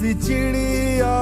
सी चिड़िया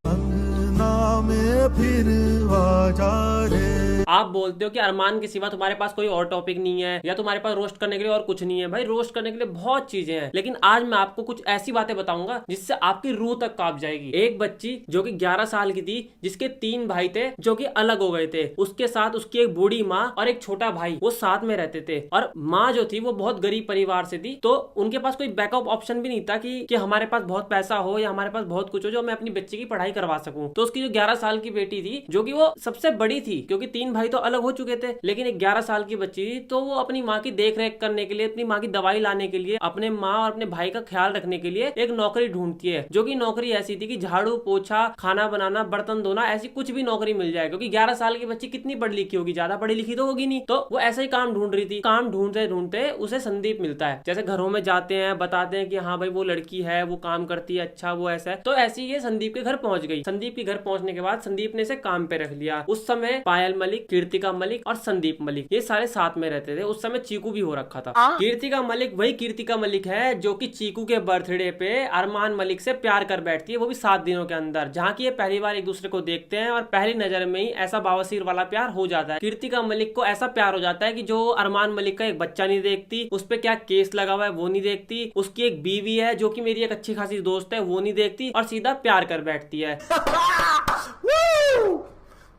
अंगना में फिर आ जा रे। आप बोलते हो कि अरमान के सिवा तुम्हारे पास कोई और टॉपिक नहीं है या तुम्हारे पास रोस्ट करने के लिए और कुछ नहीं है। भाई रोस्ट करने के लिए बहुत चीजें हैं, लेकिन आज मैं आपको कुछ ऐसी बातें बताऊंगा जिससे आपकी रूह तक कांप जाएगी। एक बच्ची जो कि 11 साल की थी, जिसके 3 भाई थे जो कि अलग हो गए थे, उसके साथ उसकी एक बूढ़ी माँ और एक छोटा भाई, वो साथ में रहते थे। और माँ जो थी वो बहुत गरीब परिवार से थी, तो उनके पास कोई बैकअप ऑप्शन भी नहीं था कि हमारे पास बहुत पैसा हो या हमारे पास बहुत कुछ हो जो मैं अपनी बच्ची की पढ़ाई करवा सकूं। तो उसकी जो 11 साल की बेटी थी, जो कि वो सबसे बड़ी थी क्योंकि 3 भाई तो अलग हो चुके थे, लेकिन एक 11 साल की बच्ची थी, तो वो अपनी माँ की देख रेख करने के लिए, अपनी माँ की दवाई लाने के लिए, अपने माँ और अपने भाई का ख्याल रखने के लिए एक नौकरी ढूंढती है, जो कि नौकरी ऐसी थी कि झाड़ू पोछा, खाना बनाना, बर्तन धोना, ऐसी कुछ भी नौकरी मिल जाए। क्योंकि 11 साल की बच्ची कितनी पढ़ी लिखी होगी, ज्यादा पढ़ी लिखी तो होगी नहीं, तो वो ऐसा ही काम ढूंढ रही थी। काम ढूंढते ढूंढते उसे संदीप मिलता है। जैसे घरों में जाते हैं, बताते हैं कि हाँ भाई वो लड़की है, वो काम करती है, अच्छा वो ऐसा है। तो ऐसी ये संदीप के घर पहुंच गई। संदीप के घर पहुंचने के बाद संदीप ने इसे काम पे रख लिया। उस समय पायल मलिक, कीर्तिका मलिक और संदीप मलिक ये सारे साथ में रहते थे। उस समय चीकू भी हो रखा था। कीर्तिका मलिक वही कीर्तिका मलिक है जो कि चीकू के बर्थडे पे अरमान मलिक से प्यार कर बैठती है, वो भी 7 दिनों के अंदर। जहाँ की ये पहली बार एक दूसरे को देखते हैं और पहली नजर में ही ऐसा बावसीर वाला प्यार हो जाता है। कीर्तिका मलिक को ऐसा प्यार हो जाता है कि जो अरमान मलिक का एक बच्चा नहीं देखती, उस पर क्या केस लगा हुआ है वो नहीं देखती, उसकी एक बीवी है जो कि मेरी एक अच्छी खासी दोस्त है वो नहीं देखती, और सीधा प्यार कर बैठती है।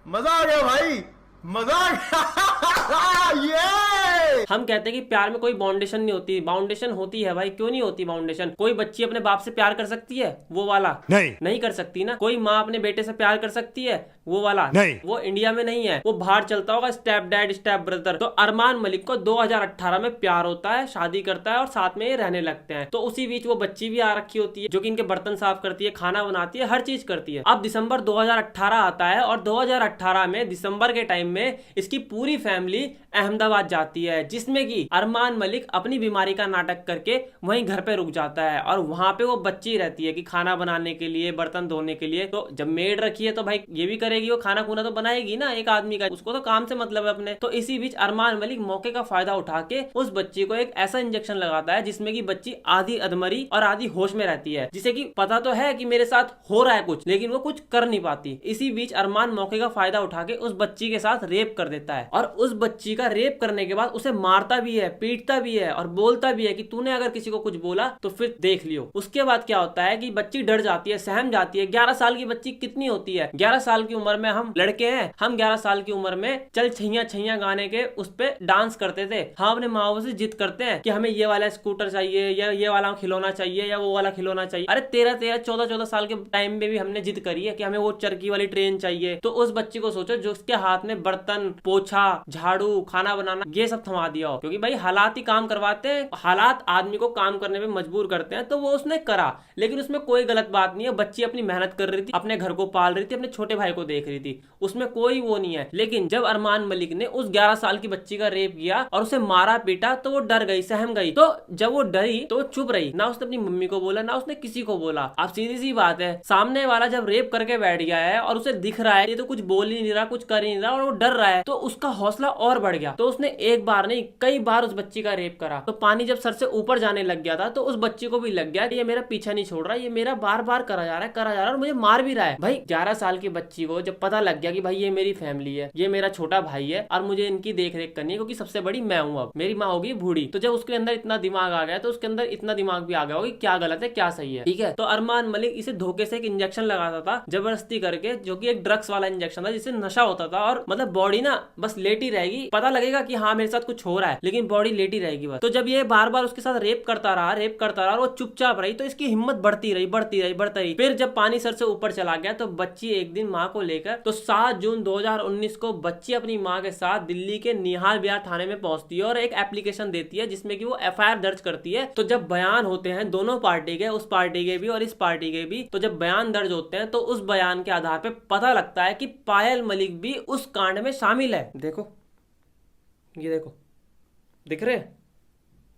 मजा आ गया भाई, मजा आ गया। ये हम कहते हैं कि प्यार में कोई बाउंडेशन नहीं होती, बाउंडेशन होती है भाई। क्यों नहीं होती बाउंडेशन? कोई बच्ची अपने बाप से प्यार कर सकती है? वो वाला नहीं कर सकती ना। कोई माँ अपने बेटे से प्यार कर सकती है? वो वाला नहीं। वो इंडिया में नहीं है, वो बाहर चलता होगा, स्टेप डैड स्टेप ब्रदर। तो अरमान मलिक को 2018 में प्यार होता है, शादी करता है और साथ में रहने लगते हैं। तो उसी बीच वो बच्ची भी आ रखी होती है जो कि इनके बर्तन साफ करती है, खाना बनाती है, हर चीज करती है। अब दिसंबर 2018 आता है और 2018 में दिसंबर के टाइम में इसकी पूरी फैमिली अहमदाबाद जाती है, जिसमें कि अरमान मलिक अपनी बीमारी का नाटक करके वहीं घर पे रुक जाता है। और वहां पे वो बच्ची रहती है कि खाना बनाने के लिए, बर्तन धोने के लिए। तो जब मेड रखी है तो भाई ये भी करेगी, वो खाना खुना तो बनाएगी ना एक आदमी का, उसको तो काम से मतलब है अपने। तो इसी बीच अरमान मलिक मौके का फायदा उठा के उस बच्ची को एक ऐसा इंजेक्शन लगाता है जिसमें कि बच्ची आधी अधमरी और आधी होश में रहती है, जिसे कि पता तो है कि मेरे साथ हो रहा है कुछ, लेकिन वो कुछ कर नहीं पाती। इसी बीच अरमान मौके का फायदा उठा के उस बच्ची के साथ रेप कर देता है, और उस बच्ची का रेप करने के बाद उसे मारता भी है, पीटता भी है और बोलता भी है कि तूने अगर किसी को कुछ बोला तो फिर देख लियो। उसके बाद क्या होता है कि बच्ची डर जाती है, सहम जाती है। 11 साल की बच्ची कितनी होती है? 11 साल की उम्र में हम लड़के हैं, हम 11 साल की उम्र में चल छैया छैया गाने के उस पे डांस करते थे। हम अपने माँ बाप से जिद करते हैं कि हमें ये वाला स्कूटर चाहिए या ये वाला खिलौना चाहिए या वो वाला खिलौना चाहिए। अरे 13-14 साल के टाइम में भी हमने जिद करी है कि हमें वो चरखी वाली ट्रेन चाहिए। तो उस बच्ची को सोचो जो उसके हाथ में बर्तन, पोछा, झाड़ू, खाना बनाना ये सब थमा दिया हो, क्योंकि भाई हालात ही काम करवाते हैं, हालात आदमी को काम करने में मजबूर करते हैं। तो वो उसने करा, लेकिन उसमें कोई गलत बात नहीं है। बच्ची अपनी मेहनत कर रही थी, अपने घर को पाल रही थी, अपने छोटे भाई को देख रही थी, उसमें कोई वो नहीं है। लेकिन जब अरमान मलिक ने उस 11 साल की बच्ची का रेप किया और उसे मारा पीटा, तो वो डर गई, सहम गई। तो जब वो डरी तो वो चुप रही, ना उसने अपनी मम्मी को बोला, ना उसने किसी को बोला। अब सीधी सी बात है, सामने वाला जब रेप करके बैठ गया है और उसे दिख रहा है ये तो कुछ बोल ही नहीं रहा, कुछ कर ही नहीं रहा, और वो डर रहा है, तो उसका हौसला और बढ़ गया। तो उसने एक बार नहीं कई बार उस बच्ची का रेप करा। तो पानी जब सर से ऊपर जाने लग गया था तो उस बच्ची को भी लग गया कि ये मेरा पीछा नहीं छोड़ रहा, ये मेरा बार बार करा जा रहा है और मुझे मार भी रहा है। भाई 11 साल की बच्ची को जब पता लग गया कि भाई ये मेरी फैमिली है, ये मेरा छोटा भाई है और मुझे इनकी देख रेख करनी है, क्योंकि सबसे बड़ी मैं हूँ, अब मेरी माँ होगी बूढ़ी। तो जब उसके अंदर इतना दिमाग आ गया तो उसके अंदर इतना दिमाग भी आ गया होगा कि क्या गलत है क्या सही है, ठीक है। तो अरमान मलिक इसे धोखे से एक इंजेक्शन लगाता था जबरदस्ती करके, जो कि एक ड्रग्स वाला इंजेक्शन था जिससे नशा होता था, और मतलब बॉडी ना बस लेटी रहेगी, पता लगेगा कि हाँ मेरे साथ कुछ हो रहा है, लेकिन बॉडी लेटी रहेगी बस। तो जब ये बार बार उसके साथ रेप करता रहा और वो चुपचाप रही, तो इसकी हिम्मत बढ़ती रही। फिर जब पानी सर से ऊपर चला गया तो बच्ची एक दिन माँ को लेकर, तो 7 जून 2019 को बच्ची अपनी माँ के साथ दिल्ली के निहाल बिहार थाने में पहुंचती है और एक एप्लीकेशन देती है जिसमें कि वो FIR दर्ज करती है। तो जब बयान होते हैं दोनों पार्टी के, उस पार्टी के भी और इस पार्टी के भी, तो जब बयान दर्ज होते हैं तो उस बयान के आधार पे पता लगता है कि पायल मलिक भी उस कांड में शामिल है। देखो ये देखो, दिख रहे,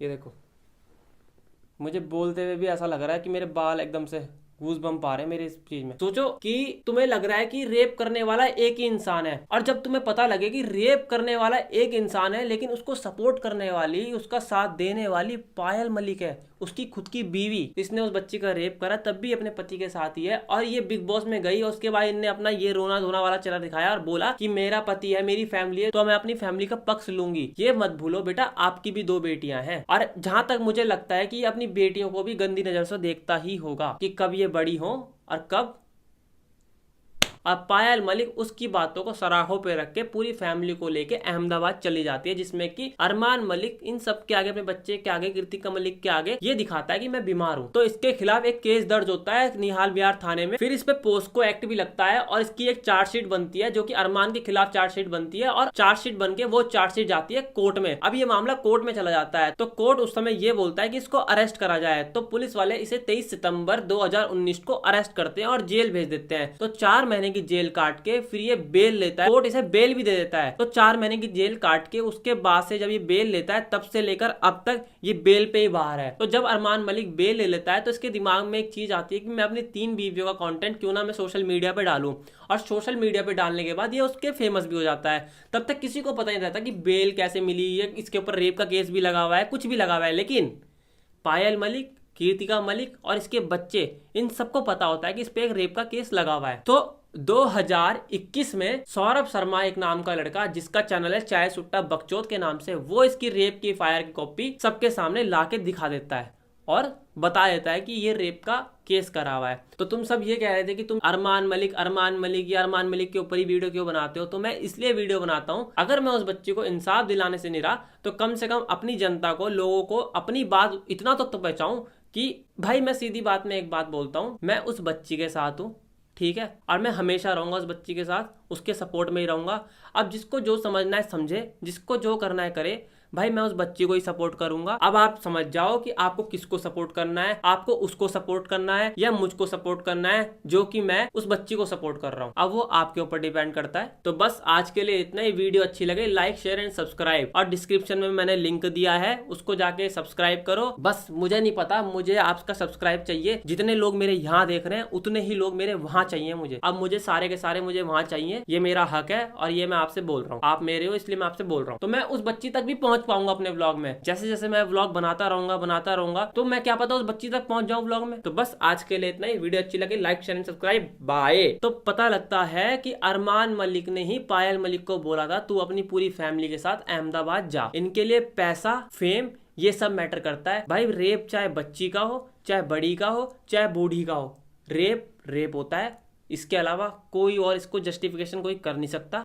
ये देखो। मुझे बोलते हुए भी ऐसा लग रहा है कि मेरे बाल एकदम से गूज बम्प आ रहे हैं मेरे इस चीज में। सोचो कि तुम्हें लग रहा है कि रेप करने वाला एक ही इंसान है, और जब तुम्हें पता लगे कि रेप करने वाला एक इंसान है लेकिन उसको सपोर्ट करने वाली, उसका साथ देने वाली पायल मलिक है, उसकी खुद की बीवी, इसने उस बच्ची का रेप करा तब भी अपने पति के साथ ही है, और ये बिग बॉस में गई और उसके बाद इनने अपना ये रोना धोना वाला चेहरा दिखाया और बोला कि मेरा पति है, मेरी फैमिली है, तो मैं अपनी फैमिली का पक्ष लूंगी। ये मत भूलो बेटा, आपकी भी 2 बेटियां हैं, और जहां तक मुझे लगता है कि ये अपनी बेटियों को भी गंदी नजर से देखता ही होगा कि कब ये बड़ी हो और कब। अब पायल मलिक उसकी बातों को सराहों पे रख के पूरी फैमिली को लेके अहमदाबाद चली जाती है, जिसमें कि अरमान मलिक इन सब के आगे, अपने बच्चे के आगे, कृतिका मलिक के आगे ये दिखाता है कि मैं बीमार हूं। तो इसके खिलाफ एक केस दर्ज होता है निहाल विहार थाने में, फिर इस पे पोस्को एक्ट भी लगता है और इसकी एक चार्जशीट बनती है जो कि अरमान के खिलाफ चार्जशीट बनती है, और चार्जशीट बन के वो चार्जशीट जाती है कोर्ट में। अब ये मामला कोर्ट में चला जाता है तो कोर्ट उस समय ये बोलता है कि इसको अरेस्ट करा जाए, तो पुलिस वाले इसे 23 सितंबर 2019 को अरेस्ट करते हैं और जेल भेज देते हैं। तो 4 महीने की जेल काट के फिर ये बेल लेता है, कोर्ट इसे बेल भी दे देता है। तो 4 महीने की जेल काट के उसके बाद से जब ये बेल लेता है तब से लेकर अब तक ये बेल पे ही बाहर है। तो जब अरमान मलिक बेल ले लेता है तो इसके दिमाग में एक चीज आती है कि मैं अपनी 3 बीवियों का कंटेंट क्यों ना मैं सोशल मीडिया पे डालूं, और सोशल मीडिया पे डालने के बाद ये उसके फेमस भी हो जाता है। तब तक किसी को पता नहीं रहता कि बेल कैसे मिली, ये इसके ऊपर रेप का केस भी लगा हुआ है, कुछ भी लगा हुआ है, लेकिन पायल मलिक, कृतिका मलिक और इसके बच्चे, इन सबको पता होता है कि इस पे एक रेप का केस लगा हुआ है। तो 2021 में सौरभ शर्मा एक नाम का लड़का, जिसका चैनल है चाय सुट्टा बकचोद के नाम से, वो इसकी रेप की FIR की कॉपी सबके सामने लाके दिखा देता है और बता देता है कि ये रेप का केस करा हुआ है। तो तुम सब ये कह रहे थे कि तुम अरमान मलिक या अरमान मलिक के ऊपर ही वीडियो क्यों बनाते हो, तो मैं इसलिए वीडियो बनाता हूं, अगर मैं उस बच्चे को इंसाफ दिलाने से नहीं रहा तो कम से कम अपनी जनता को, लोगों को अपनी बात इतना तो पहुंचाऊं कि भाई मैं सीधी बात में एक बात बोलता हूं, मैं उस बच्ची के साथ हूं, ठीक है, और मैं हमेशा रहूंगा उस बच्ची के साथ, उसके सपोर्ट में ही रहूंगा। अब जिसको जो समझना है समझे, जिसको जो करना है करे, भाई मैं उस बच्ची को ही सपोर्ट करूंगा। अब आप समझ जाओ कि आपको किसको सपोर्ट करना है, आपको उसको सपोर्ट करना है या मुझको सपोर्ट करना है जो कि मैं उस बच्ची को सपोर्ट कर रहा हूं। अब वो आपके ऊपर डिपेंड करता है। तो बस आज के लिए इतना ही। वीडियो अच्छी लगे लाइक शेयर एंड सब्सक्राइब, और डिस्क्रिप्शन में मैंने लिंक दिया है, उसको जाके सब्सक्राइब करो। बस मुझे नहीं पता, मुझे आपका सब्सक्राइब चाहिए। जितने लोग मेरे यहाँ देख रहे हैं उतने ही लोग मेरे वहां चाहिए मुझे। अब मुझे सारे के सारे मुझे वहां चाहिए, ये मेरा हक है और ये मैं आपसे बोल रहा हूँ। आप मेरे हो इसलिए मैं आपसे बोल रहा हूँ। तो मैं उस बच्ची तक भी पहुंच पाऊंगा अपने व्लॉग में, जैसे जैसे मैं व्लॉग बनाता रहूंगा तो मैं क्या पता उस बच्ची तक पहुंच जाऊं व्लॉग में। तो बस आज के लिए इतना ही। वीडियो अच्छी लगे like share and subscribe, bye. तो पता लगता है कि अरमान मलिक ने ही पायल मलिक को बोला था तू अपनी पूरी फैमिली के साथ अहमदाबाद जा। इनके लिए पैसा, फेम, ये सब मैटर करता है भाई। रेप चाहे बच्ची का हो, चाहे बड़ी का हो, चाहे बूढ़ी का हो, रेप होता है। इसके अलावा कोई और इसको जस्टिफिकेशन कोई कर नहीं सकता।